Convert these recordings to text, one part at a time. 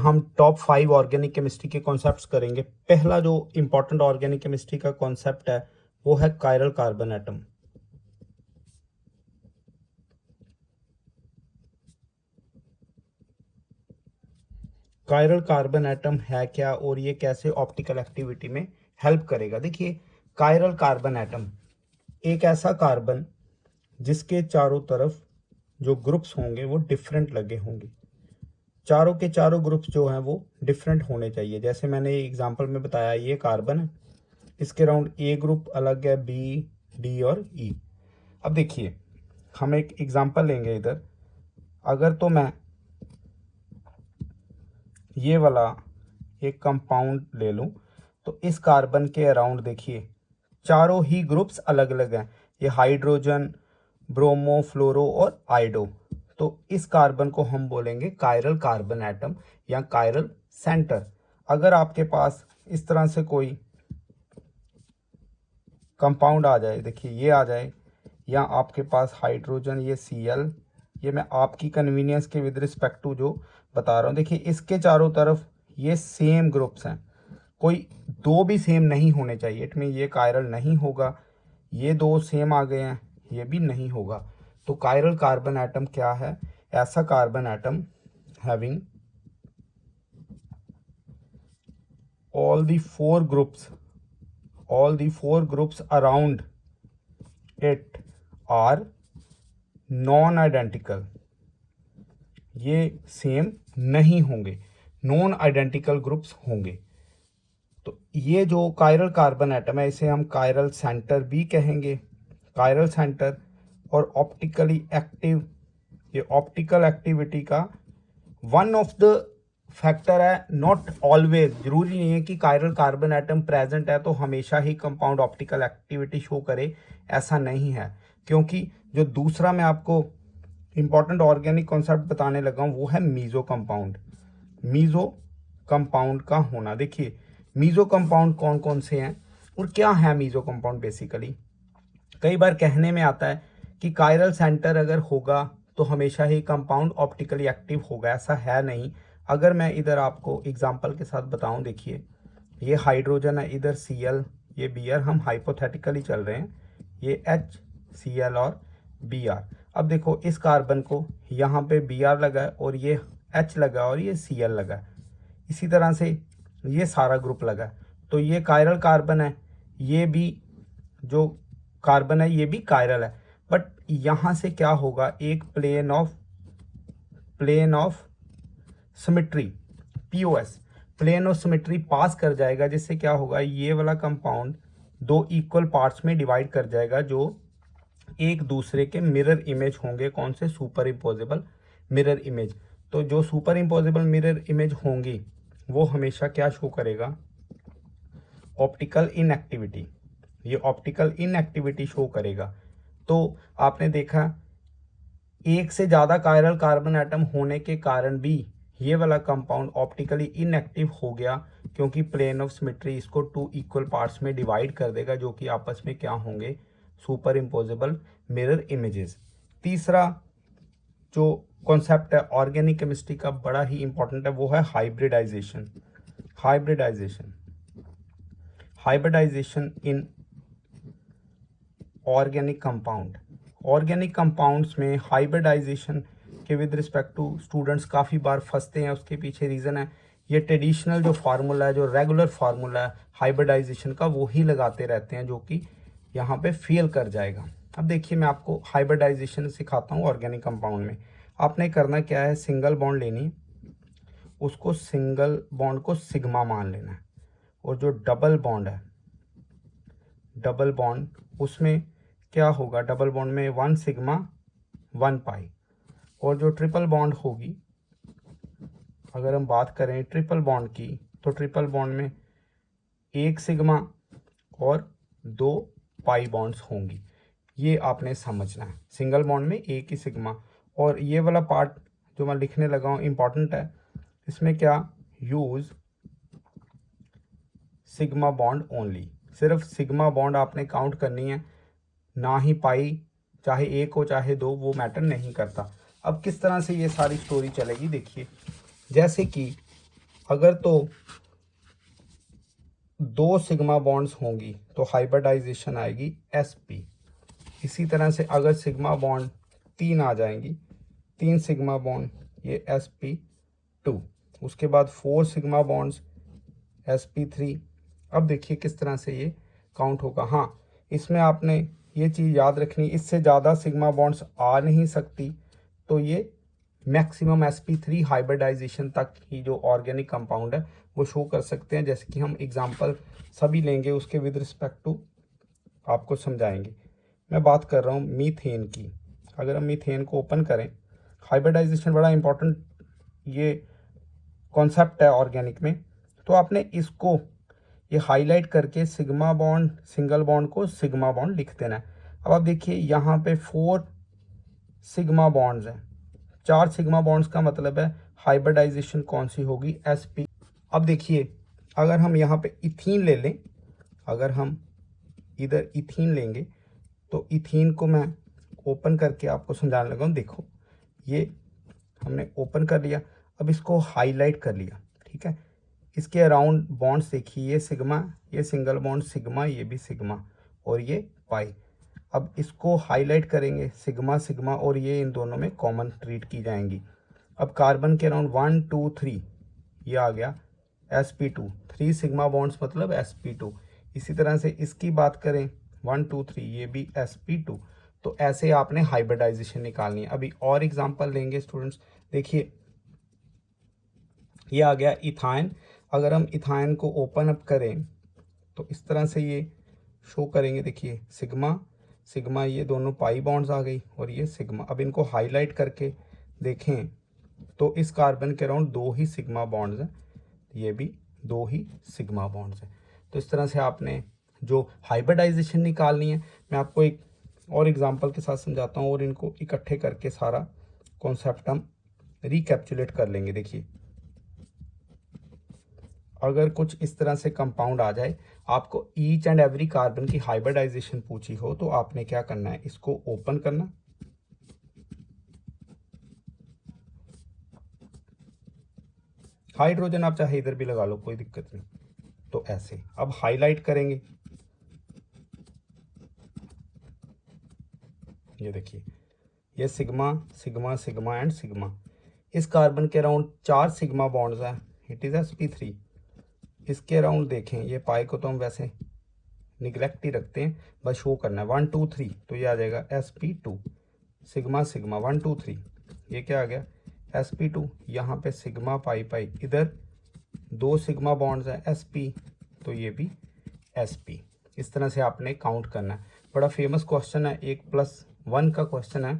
हम top 5 organic chemistry के concepts करेंगे। पहला जो इंपॉर्टेंट ऑर्गेनिक केमिस्ट्री का कॉन्सेप्ट है वो है chiral carbon atom. Chiral carbon atom है क्या और ये कैसे ऑप्टिकल एक्टिविटी में हेल्प करेगा। देखिए, कायरल कार्बन एटम एक ऐसा कार्बन जिसके चारों तरफ जो ग्रुप्स होंगे वो डिफरेंट लगे होंगे। चारों के चारों ग्रुप्स जो हैं वो डिफरेंट होने चाहिए। जैसे मैंने एग्जांपल में बताया, ये कार्बन है, इसके राउंड ए ग्रुप अलग है, बी, डी और ई। अब देखिए, हम एक एग्जांपल लेंगे इधर। अगर तो मैं ये वाला एक कंपाउंड ले लूं तो इस कार्बन के अराउंड देखिए चारों ही ग्रुप्स अलग अलग हैं। ये हाइड्रोजन, ब्रोमो, फ्लोरो और आइडो। तो इस कार्बन को हम बोलेंगे कायरल कार्बन एटम या कायरल सेंटर। अगर आपके पास इस तरह से कोई कंपाउंड आ जाए, देखिए ये आ जाए, या आपके पास हाइड्रोजन, ये Cl, ये मैं आपकी कन्वीनियंस के विद रिस्पेक्ट टू जो बता रहा हूँ। देखिए इसके चारों तरफ ये सेम ग्रुप्स हैं, कोई दो भी सेम नहीं होने चाहिए। इट मीन ये कायरल नहीं होगा। ये दो सेम आ गए हैं, ये भी नहीं होगा। तो कायरल कार्बन एटम क्या है? ऐसा carbon atom having all the four groups around it are non identical. ये सेम नहीं होंगे, नॉन आइडेंटिकल ग्रुप्स होंगे। तो ये जो कायरल कार्बन एटम है इसे हम कायरल सेंटर भी कहेंगे। कायरल सेंटर और ऑप्टिकली एक्टिव, ये ऑप्टिकल एक्टिविटी का वन ऑफ द फैक्टर है। नॉट ऑलवेज, जरूरी नहीं है कि कायरल कार्बन एटम प्रेजेंट है तो हमेशा ही कंपाउंड ऑप्टिकल एक्टिविटी शो करे, ऐसा नहीं है। क्योंकि जो दूसरा मैं आपको इंपॉर्टेंट ऑर्गेनिक कॉन्सेप्ट बताने लगा हूं वो है मीजो कंपाउंड। मीजो कंपाउंड का होना, देखिए मीजो कंपाउंड कौन कौन से हैं और क्या है मीजो कंपाउंड। बेसिकली कई बार कहने में आता है कि कायरल सेंटर अगर होगा तो हमेशा ही कंपाउंड ऑप्टिकली एक्टिव होगा, ऐसा है नहीं। अगर मैं इधर आपको एग्जांपल के साथ बताऊं, देखिए ये हाइड्रोजन है, इधर Cl, ये Br, हम हाइपोथेटिकली चल रहे हैं, ये H, Cl और Br। अब देखो इस कार्बन को यहाँ पे Br लगा है और ये H लगा और ये Cl लगा है। इसी तरह से ये सारा ग्रुप लगा है, तो ये कायरल कार्बन है। ये भी जो कार्बन है ये भी कायरल है। बट यहाँ से क्या होगा, एक plane of symmetry, POS, plane of symmetry पास कर जाएगा, जिससे क्या होगा, ये वाला कंपाउंड दो इक्वल पार्ट्स में डिवाइड कर जाएगा जो एक दूसरे के मिरर इमेज होंगे। कौन से? Super imposable mirror image. तो जो सुपर इम्पोजेबल मिरर इमेज होंगी वो हमेशा क्या शो करेगा? Optical inactivity. ये ऑप्टिकल इनएक्टिविटी शो करेगा। तो आपने देखा एक से ज़्यादा कायरल कार्बन एटम होने के कारण भी ये वाला कंपाउंड ऑप्टिकली इनएक्टिव हो गया, क्योंकि प्लेन ऑफ सिमेट्री इसको टू इक्वल पार्ट्स में डिवाइड कर देगा जो कि आपस में क्या होंगे? Super imposable mirror images. तीसरा जो कॉन्सेप्ट है ऑर्गेनिक केमिस्ट्री का बड़ा ही इंपॉर्टेंट है वो है hybridisation. Hybridisation in organic compound. Organic compounds में हाइब्रिडाइजेशन के विद रिस्पेक्ट टू स्टूडेंट्स काफ़ी बार फंसते हैं। उसके पीछे रीज़न है ये ट्रेडिशनल जो फार्मूला है, जो रेगुलर फार्मूला है हाइब्रिडाइजेशन का, वो ही लगाते रहते हैं, जो कि यहाँ पे फेल कर जाएगा। अब देखिए मैं आपको हाइब्रिडाइजेशन सिखाता हूँ ऑर्गेनिक कंपाउंड में। आपने करना क्या है, सिंगल बॉन्ड लेनी, उसको सिंगल बॉन्ड को सिग्मा मान लेना है, और जो डबल बॉन्ड है, डबल बॉन्ड उसमें क्या होगा, डबल बॉन्ड में 1 सिग्मा 1 पाई। और जो ट्रिपल बॉन्ड होगी, अगर हम बात करें ट्रिपल बॉन्ड की, तो ट्रिपल बॉन्ड में 1 सिग्मा और 2 पाई बॉन्ड्स होंगी। ये आपने समझना है। सिंगल बॉन्ड में 1 ही सिग्मा। और ये वाला पार्ट जो मैं लिखने लगा हूँ इंपॉर्टेंट है, इसमें क्या, यूज सिग्मा बॉन्ड ओनली। सिर्फ सिग्मा बॉन्ड आपने काउंट करनी है, ना ही पाई, चाहे 1 हो चाहे 2, वो मैटर नहीं करता। अब किस तरह से ये सारी स्टोरी चलेगी, देखिए जैसे कि अगर तो 2 सिग्मा बॉन्ड्स होंगी तो हाइब्रिडाइजेशन आएगी sp। इसी तरह से अगर सिग्मा बॉन्ड 3 आ जाएंगी, 3 सिग्मा बॉन्ड ये sp2, उसके बाद 4 सिग्मा बॉन्ड्स sp3। अब देखिए किस तरह से ये काउंट होगा। हाँ, इसमें आपने ये चीज़ याद रखनी, इससे ज़्यादा सिग्मा बॉन्ड्स आ नहीं सकती, तो ये मैक्सिमम sp3 हाइब्रिडाइजेशन तक ही जो ऑर्गेनिक कंपाउंड है वो शो कर सकते हैं। जैसे कि हम एग्जांपल सभी लेंगे, उसके विद रिस्पेक्ट टू आपको समझाएंगे। मैं बात कर रहा हूँ मीथेन की। अगर हम मीथेन को ओपन करें, हाइब्रिडाइजेशन बड़ा इंपॉर्टेंट ये कॉन्सेप्ट है ऑर्गेनिक में, तो आपने इसको ये हाईलाइट करके सिग्मा बॉन्ड, सिंगल बॉन्ड को सिग्मा बॉन्ड लिख देना है। अब आप देखिए यहाँ पे 4 सिग्मा बॉन्ड्स हैं, 4 सिग्मा बॉन्ड्स का मतलब है हाइब्रिडाइजेशन कौन सी होगी, sp। अब देखिए अगर हम यहाँ पे इथीन ले लें, अगर हम इधर इथीन लेंगे तो इथीन को मैं ओपन करके आपको समझाने लगा हूँ। देखो ये हमने ओपन कर लिया, अब इसको हाईलाइट कर लिया, ठीक है। इसके अराउंड बॉन्ड्स देखिए, ये सिग्मा, ये सिंगल बॉन्ड सिग्मा, ये भी सिग्मा और ये पाई। अब इसको हाईलाइट करेंगे, सिग्मा सिग्मा और ये इन दोनों में कॉमन ट्रीट की जाएंगी। अब कार्बन के अराउंड 1 2 3 ये आ गया sp2, 3 सिग्मा बॉन्ड्स मतलब sp2। इसी तरह से इसकी बात करें 1 2 3 ये भी sp2। तो ऐसे आपने हाइब्रिडाइजेशन निकालनी है। अभी और एग्जांपल लेंगे स्टूडेंट्स, देखिए ये आ गया इथाइन। अगर हम इथाइन को ओपन अप करें तो इस तरह से ये शो करेंगे, देखिए सिग्मा सिग्मा, ये दोनों पाई बॉन्ड्स आ गई और ये सिग्मा। अब इनको हाईलाइट करके देखें तो इस कार्बन के अराउंड 2 ही सिग्मा बॉन्ड्स हैं, ये भी 2 ही सिग्मा बॉन्ड्स हैं। तो इस तरह से आपने जो हाइब्रिडाइजेशन निकालनी है, मैं आपको एक और एग्जांपल के साथ समझाता हूँ और इनको इकट्ठे करके सारा कॉन्सेप्ट हम रिकैप्चुलेट कर लेंगे। देखिए अगर कुछ इस तरह से कंपाउंड आ जाए, आपको ईच एंड एवरी कार्बन की हाइब्रिडाइजेशन पूछी हो, तो आपने क्या करना है, इसको ओपन करना, हाइड्रोजन आप चाहे इधर भी लगा लो, कोई दिक्कत नहीं। तो ऐसे अब हाईलाइट करेंगे, ये देखिए ये sigma sigma sigma and sigma. इस कार्बन के अराउंड 4 सिग्मा बॉन्ड्स हैं, इट इज sp3। इसके अराउंड देखें, ये पाई को तो हम वैसे निगलेक्ट ही रखते हैं, बस शो करना है 1 2 3, तो ये आ जाएगा sp2 सिग्मा सिग्मा 1 2 3। ये क्या आ गया sp2, यहाँ पे सिग्मा पाई पाई, इधर 2 सिग्मा बॉन्ड्स हैं sp, तो ये भी sp। इस तरह से आपने काउंट करना है। बड़ा फेमस क्वेश्चन है, 1+1 का क्वेश्चन है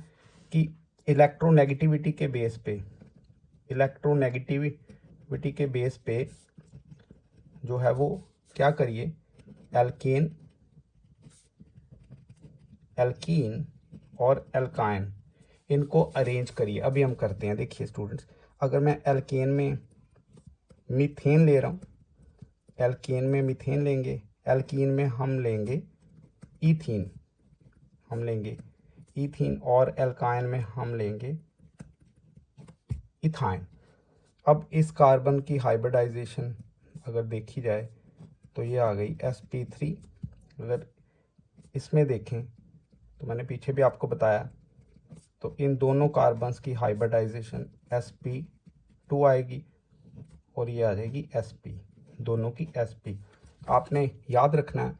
कि इलेक्ट्रोनेगेटिविटी के बेस पे, इलेक्ट्रोनेगेटिविटी के बेस पे जो है वो क्या करिए, एल्केन, एल्कीन और एल्काइन, इनको अरेंज करिए। अभी हम करते हैं। देखिए स्टूडेंट्स, अगर मैं एल्केन में मीथेन ले रहा हूँ, एल्केन में मीथेन लेंगे, एल्कीन में हम लेंगे ईथीन, हम लेंगे ईथीन, और एल्काइन में हम लेंगे इथाइन। अब इस कार्बन की हाइब्रिडाइजेशन अगर देखी जाए तो ये आ गई sp3। अगर इसमें देखें तो मैंने पीछे भी आपको बताया, तो इन दोनों कार्बन्स की हाइब्रिडाइजेशन sp2 आएगी और ये आ जाएगी sp, दोनों की sp। आपने याद रखना है,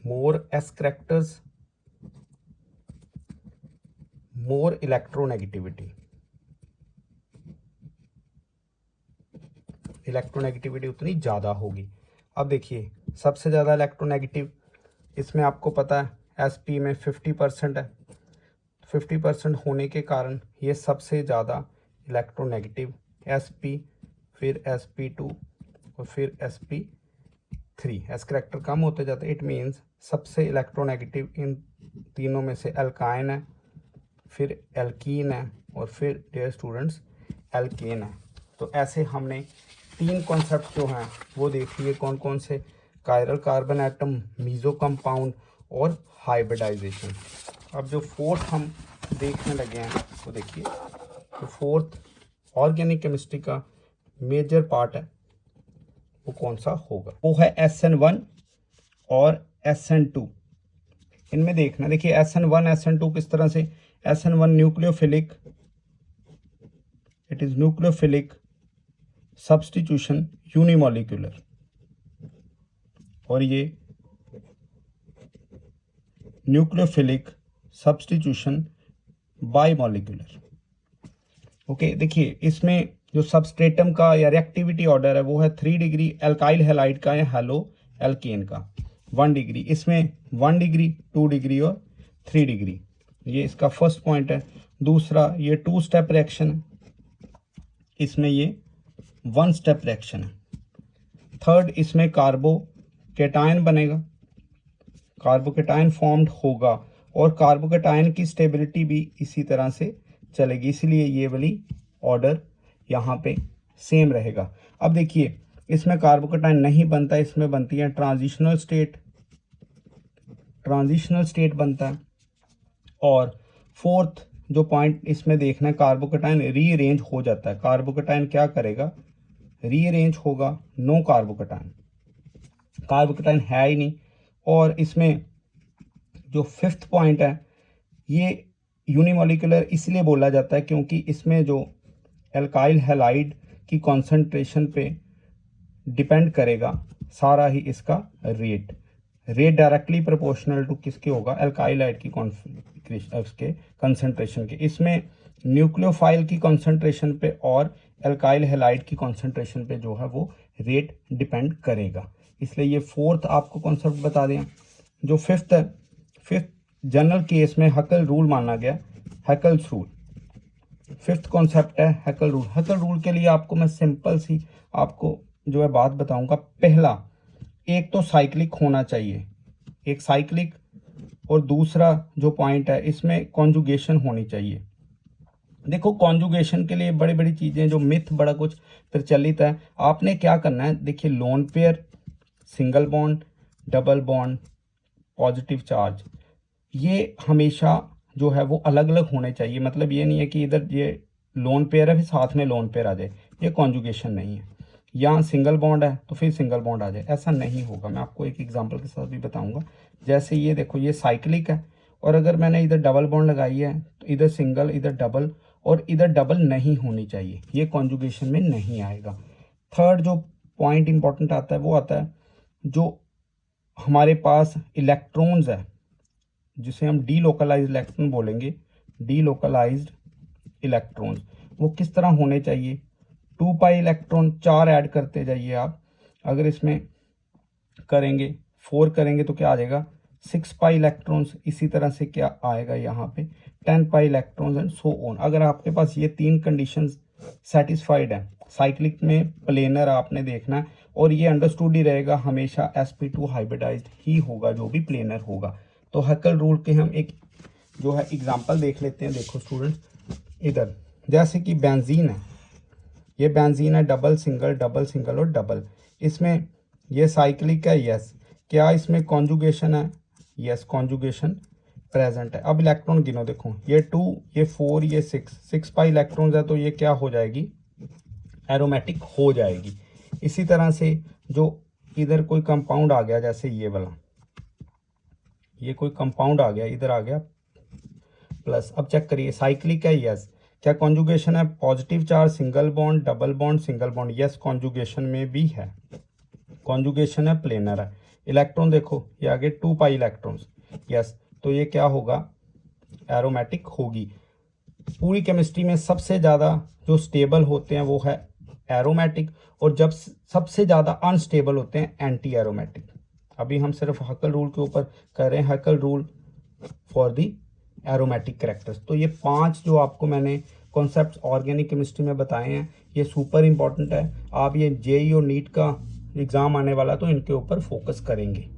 मोर s characters more electronegativity, electronegativity उतनी ज़्यादा होगी। अब देखिए सबसे ज़्यादा इलेक्ट्रोनेगेटिव इसमें आपको पता है sp में 50% है, 50% होने के कारण ये सबसे ज़्यादा इलेक्ट्रोनेगेटिव sp, फिर sp2 और फिर sp3। s कैरेक्टर कम होते जाते, इट मीन्स सबसे इलेक्ट्रोनेगेटिव इन तीनों में से एल्काइन है, फिर एल्कीन है और फिर डियर स्टूडेंट्स एल्केन है। तो ऐसे हमने 3 कॉन्सेप्ट जो हैं वो देख लिए, कौन कौन से, chiral carbon atom, meso compound और हाइब्रिडाइजेशन। अब जो फोर्थ हम देखने लगे हैं वो देखिए, तो फोर्थ ऑर्गेनिक केमिस्ट्री का मेजर पार्ट है वो कौन सा होगा, वो है SN1 और SN2। इनमें देखना, देखिए SN1 SN2 किस तरह से, SN1 nucleophilic, it is nucleophilic substitution unimolecular, और ये न्यूक्लियोफिलिक सब्स्टिट्यूशन बाइमॉलिक्यूलर। ओके, देखिए इसमें जो सबस्ट्रेटम का या रिएक्टिविटी ऑर्डर है वो है 3 डिग्री, एल्काइल हैलाइड का या हेलो एल्केन का 1 डिग्री, इसमें 1 डिग्री, 2 डिग्री और 3 डिग्री। ये इसका फर्स्ट पॉइंट है। दूसरा, ये 2 स्टेप रिएक्शन है, इसमें ये 1 स्टेप रिएक्शन है। थर्ड, इसमें कार्बोकेटायन बनेगा, कार्बोकेटायन फॉर्म्ड होगा, और कार्बोकेटायन की स्टेबिलिटी भी इसी तरह से चलेगी, इसलिए ये वाली ऑर्डर यहाँ पे सेम रहेगा। अब देखिए इसमें कार्बोकेटायन नहीं बनता, इसमें बनती है ट्रांजिशनल स्टेट, ट्रांजिशनल स्टेट बनता है। और फोर्थ जो पॉइंट इसमें देखना है, कार्बोकेटायन रीअरेंज हो जाता है। कार्बोकेटायन क्या करेगा, रीअरेंज होगा, नो कार्बोकेटायन, कार्बोकेटायन है ही नहीं। और इसमें जो फिफ्थ पॉइंट है, ये यूनिमॉलिक्यूलर इसलिए बोला जाता है क्योंकि इसमें जो एल्काइल हैलाइड की कॉन्सेंट्रेशन पे डिपेंड करेगा सारा ही इसका rate, rate directly proportional to किसके होगा, एल्काइल हैलाइड की उसके कंसंट्रेशन के। इसमें न्यूक्लियोफाइल की कंसंट्रेशन पे और एल्काइल हैलाइड की कंसंट्रेशन पे जो है वो रेट डिपेंड करेगा, इसलिए ये फोर्थ आपको कॉन्सेप्ट बता दें। जो फिफ्थ है, फिफ्थ जनरल केस में हैकेल रूल माना गया, हैकेल्स रूल, फिफ्थ कॉन्सेप्ट है हैकेल रूल। हैकेल रूल के लिए आपको मैं सिंपल सी आपको जो है बात बताऊंगा। पहला, एक तो साइक्लिक होना चाहिए, एक साइक्लिक, और दूसरा जो पॉइंट है इसमें कॉन्जुगेशन होनी चाहिए। देखो कॉन्जुगेशन के लिए बड़ी बड़ी चीज़ें, जो मिथ बड़ा कुछ प्रचलित है, आपने क्या करना है, देखिए lone pair, single bond, double bond, positive charge, ये हमेशा जो है वो अलग अलग होने चाहिए। मतलब ये नहीं है कि इधर ये लोन पेयर है फिर साथ में लोन पेयर आ जाए, ये कॉन्जुगेशन नहीं है। यहाँ सिंगल बॉन्ड है तो फिर सिंगल बॉन्ड आ जाए, ऐसा नहीं होगा। मैं आपको एक एग्जांपल के साथ भी बताऊंगा। जैसे ये देखो, ये साइक्लिक है, और अगर मैंने इधर डबल बॉन्ड लगाई है तो इधर सिंगल, इधर डबल, और इधर डबल नहीं होनी चाहिए, ये कॉन्जुगेशन में नहीं आएगा। थर्ड जो पॉइंट इंपॉर्टेंट आता है वो आता है, जो हमारे पास इलेक्ट्रॉन्स है जिसे हम डीलोकलाइज्ड इलेक्ट्रॉन बोलेंगे, डीलोकलाइज्ड इलेक्ट्रॉन्स, वो किस तरह होने चाहिए। 2 पाई इलेक्ट्रॉन 4 ऐड करते जाइए आप, अगर इसमें करेंगे 4 करेंगे तो क्या आ जाएगा 6 पाई इलेक्ट्रॉन्स, इसी तरह से क्या आएगा यहाँ पे 10 pi electrons and so on. अगर आपके पास ये 3 कंडीशंस सेटिस्फाइड है, साइक्लिक में प्लेनर आपने देखना है, और ये अंडरस्टूड ही रहेगा हमेशा sp2 हाइब्रिडाइज्ड ही होगा जो भी प्लेनर होगा। तो हैकेल रूल के हम एक जो है एग्जांपल देख लेते हैं। देखो स्टूडेंट, इधर जैसे कि बेंजीन है, ये बेंजीन है, डबल सिंगल और डबल, इसमें ये साइक्लिक है, यस। क्या इसमें कॉन्जुगेशन है, यस, कॉन्जुगेशन प्रेजेंट है। अब इलेक्ट्रॉन गिनो, देखो ये 2, ये 4, ये 6 पाई इलेक्ट्रॉन्स है, तो ये क्या हो जाएगी, एरोमेटिक हो जाएगी। इसी तरह से जो इधर कोई कंपाउंड आ गया, जैसे ये वाला, ये कोई कंपाउंड आ गया, इधर आ गया प्लस। अब चेक करिए, साइक्लिक है, यस। क्या कॉन्जुगेशन है, positive charge, single bond, double bond, single bond, yes, conjugation में भी है, कॉन्जुगेशन है, प्लेनर है। इलेक्ट्रॉन देखो, ये आगे 2 पाई इलेक्ट्रॉन्स, यस, तो ये क्या होगा, एरोमेटिक होगी। पूरी केमिस्ट्री में सबसे ज़्यादा जो स्टेबल होते हैं वो है एरोमेटिक, और जब सबसे ज़्यादा अनस्टेबल होते हैं एंटी एरोमेटिक। अभी हम सिर्फ हैकेल रूल के ऊपर कर रहे हैं, Hückel rule for the aromatic characters. तो ये 5 जो आपको मैंने कॉन्सेप्ट्स ऑर्गेनिक केमिस्ट्री में बताए हैं, ये सुपर इंपॉर्टेंट है। आप ये जेईई और नीट का एग्ज़ाम आने वाला तो इनके ऊपर फोकस करेंगे।